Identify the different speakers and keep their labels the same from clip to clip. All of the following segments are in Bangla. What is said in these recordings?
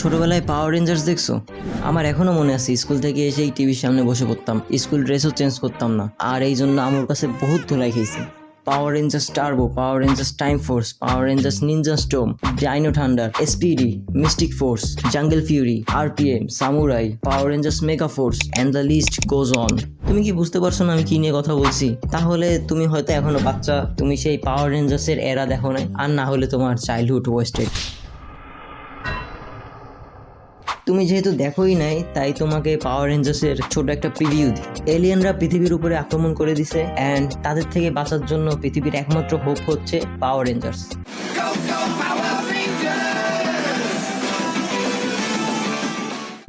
Speaker 1: ছোটবেলায় পাওয়ার রেঞ্জার্স দেখছো? আমার এখনো মনে আছে স্কুল থেকে এসে এই টিভির সামনে বসে পড়তাম, স্কুল ড্রেসও চেঞ্জ করতাম না, আর এই জন্য আমার কাছে বহুত ধুলাই খেয়েছি। Power Rangers Turbo, Power Rangers Time Force, Power Rangers Ninja Storm, Dino Thunder, SPD, Mystic Force, Jungle Fury, RPM, Samurai, Power Rangers Mega Force and the list goes on. তুমি কি বুঝতে পারছো না আমি কি নিয়ে কথা বলছি? তাহলে তুমি হয়তো এখনো বাচ্চা, তুমি সেই পাওয়ার রেঞ্জার্সের এরা দেখো নাই, আর না হলে তোমার চাইল্ডহুড ওয়েস্টেড। তুমি যেহেতু দেখোই নাই, তাই তোমাকে পাওয়ার রেঞ্জার্সের ছোট একটা প্রিভিউ দিই। এলিয়েনরা পৃথিবীর উপরে আক্রমণ করে দিছে, অ্যান্ড তাদের থেকে বাঁচার জন্য পৃথিবীর একমাত্র হোপ হচ্ছে পাওয়ার রেঞ্জার্স।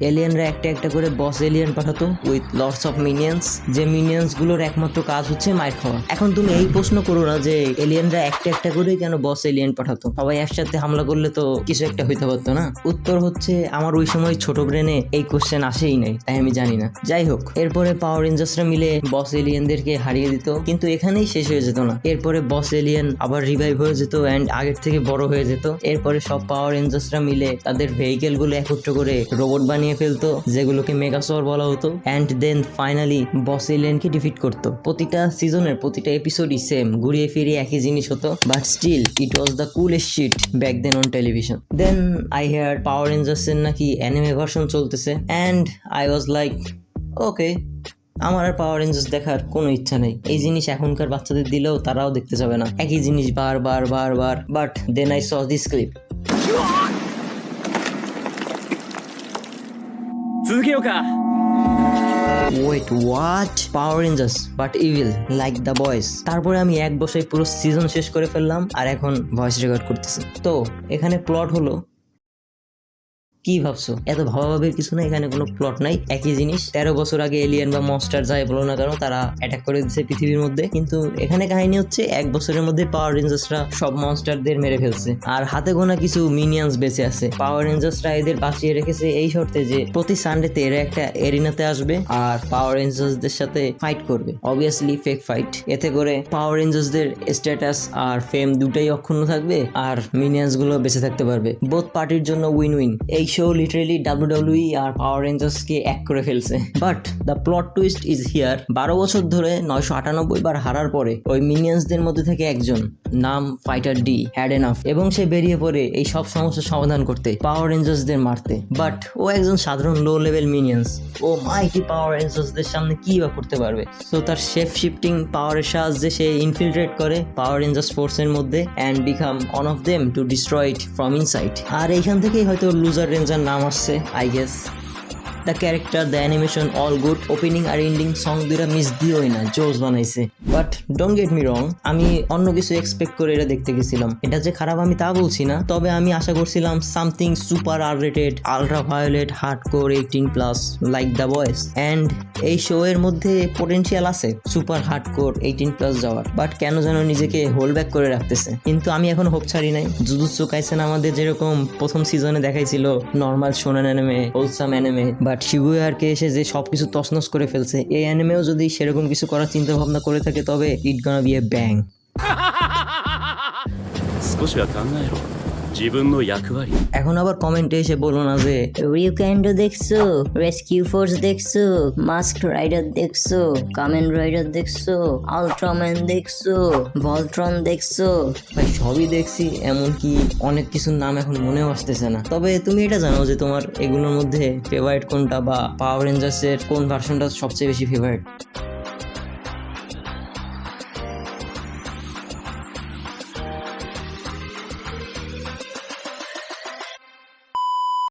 Speaker 1: এলিয়েনরা একটা একটা করে বস alien পাঠাতো with lots of Minions, যে মিনিয়ন্স গুলোর একমাত্র কাজ হচ্ছে মাইর খাওয়া। এখন তুমি এই প্রশ্ন করো না যে এলিয়েনরা একটা একটা করে কেন বস এলিয়েন পাঠাতো, সবাই একসাথে হামলা করলে তো কিছু একটা হইতে পারতো না? উত্তর হচ্ছে আমার ওই সময় ছোট ব্রেনে এই কোশ্চেন আসেই নাই, তাই আমি জানি না। যাই হোক, এরপরে পাওয়ার রেঞ্জার্সরা মিলে বস এলিয়েনদেরকে হারিয়ে দিত, কিন্তু এখানেই শেষ হয়ে যেত না। এরপরে বস এলিয়েন আবার রিভাইভ হয়ে যেত অ্যান্ড আগের থেকে বড় হয়ে যেত। এরপরে সব পাওয়ার রেঞ্জার্সরা মিলে তাদের ভেহিকেল গুলো একত্র করে রোবট বানিয়ে ফেলতো, যেগুলোকে মেগাসর বলা হতো, অ্যান্ড দেন ফাইনালি বস এলিয়েনকে ডিফিট করতো। প্রতিটা সিজনের প্রতিটা এপিসোডই সেম, ঘুরিয়ে ফিরিয়ে একই জিনিস হতো, but still it was the coolest shit back then on television. Then I hear Power রেঞ্জার্সের নাকি অ্যানিমে ভার্সন চলতেছে, and I was like okay, আমার আর পাওয়ার রেঞ্জার্স দেখার কোনো ইচ্ছা নেই। এই জিনিস এখনকার বাচ্চাদের দিলেও তারাও দেখতে যাবে না, একই জিনিস বারবার বারবার। But then I saw this clip.
Speaker 2: 続けようか。
Speaker 1: Wait, what? Power Rangers but evil like the boys. তারপরে আমি এক বছরে পুরো সিজন শেষ করে ফেললাম, আর এখন ভয়েস রেকর্ড করতেছি। তো এখানে প্লট হলো, কি ভাবছো? এত ভাবাভাবির কিছু না, এখানে কোনো প্লট নাই, একই জিনিস। 13 বছর আগে এলিয়েন বা মনস্টার যাই বলো না কেন, তারা অ্যাটাক করে দিচ্ছে পৃথিবীর মধ্যে, কিন্তু এখানে কাহিনী হচ্ছে 1 বছরের মধ্যে পাওয়ার রেঞ্জার্সরা সব মনস্টারদের মেরে ফেলছে, আর হাতে গোনা কিছু মিনিয়ন্স বেঁচে আছে। পাওয়ার রেঞ্জার্সরা এদের বাঁচিয়ে রেখেছে এই শর্তে যে প্রতি সানডেতে এরা একটা এরিনাতে আসবে আর পাওয়ার রেঞ্জার্সদের সাথে ফাইট করবে, অবভিয়াসলি ফেক ফাইট। এতে করে পাওয়ার রেঞ্জার্সদের স্ট্যাটাস আর ফেম দুটাই অক্ষুণ্ণ থাকবে, আর মিনিয়ন্স গুলো বেঁচে থাকতে পারবে। বোথ পার্টির জন্য উইন উইন। এই শো লিটারেলি WWE আর পাওয়ার রেঞ্জার্সকে এক করে ফেলছে। But the plot twist is here. 12 বছর ধরে 998 বার হারার পরে ওই মিনিয়ন্সদের মধ্যে থেকে একজন, নাম ফাইটার ডি, হ্যাড এনাফ, এবং সে বেরিয়ে পড়ে এই সব সমস্যার সমাধান করতে, পাওয়ার রেঞ্জার্সদের মারতে। বাট ও একজন সাধারণ লো লেভেল মিনিয়ন্স, ও মাইটি পাওয়ার রেঞ্জার্সদের সামনে কি বা করতে পারবে? সো তার শেপ শিফটিং পাওয়ারের সাহায্যে সে ইনফিলট্রেট করে পাওয়ার রেঞ্জার্স ফোর্সের মধ্যে and become one of them to destroy it from inside. আর এইখান থেকেই হয়তো লুজার রেঞ্জার নাম আসছে, I guess. The character, the animation, all good. Opening আর এন্ডিং সং দুইটা মিস দিওই না, জোস বানাইছে। But don't get me wrong, আমি অন্য কিছু এক্সপেক্ট করে এটা দেখতে গেছিলাম। এটা যে খারাপ আমি তা বলছি না, তবে আমি আশা করছিলাম something super R rated, ultra violet, hardcore, 18+ like the boys. And এই শো এর মধ্যে পোটেনশিয়াল আছে সুপার হার্ডকোর 18+ যাওয়ার, বাট কেন যেন নিজেকে হোল্ড ব্যাক করে রাখতেছে। কিন্তু আমি এখন হোপ ছাড়ি নাই। জুজুৎসু কাইসেন আমাদের যেরকম প্রথম সিজনে দেখাইছিল নর্মাল শোনেন অ্যানিমে, হোলসাম অ্যানিমে, বাট শিবুয়ারকে এসে যে সবকিছু তছনছ করে ফেলছে, এই অ্যানিমেও যদি সেরকম কিছু করার চিন্তা ভাবনা করে থাকে, তবে ইট গনা বি এ ব্যাং।
Speaker 2: 少しは考えろ。自分の役割。
Speaker 1: এখন আবার কমেন্টে এসে বলো না যে
Speaker 3: রিউক্যান্ডো দেখছো, রেস্কিউ ফোর্স দেখছো, মাস্ক রাইডার দেখছো, কামেন রাইডার দেখছো, আলট্রাম্যান দেখছো, ভলট্রন দেখছো।
Speaker 1: ভাই সবই দেখছি, এমনকি অনেক কিছুর নাম এখন মনেও আসতেছে না। তবে তুমি এটা জানো যে তোমার এগুলোর মধ্যে ফেভারিট কোনটা, বা পাওয়ার রেঞ্জার্সের কোন ভার্সনটা সবচেয়ে বেশি ফেভারিট?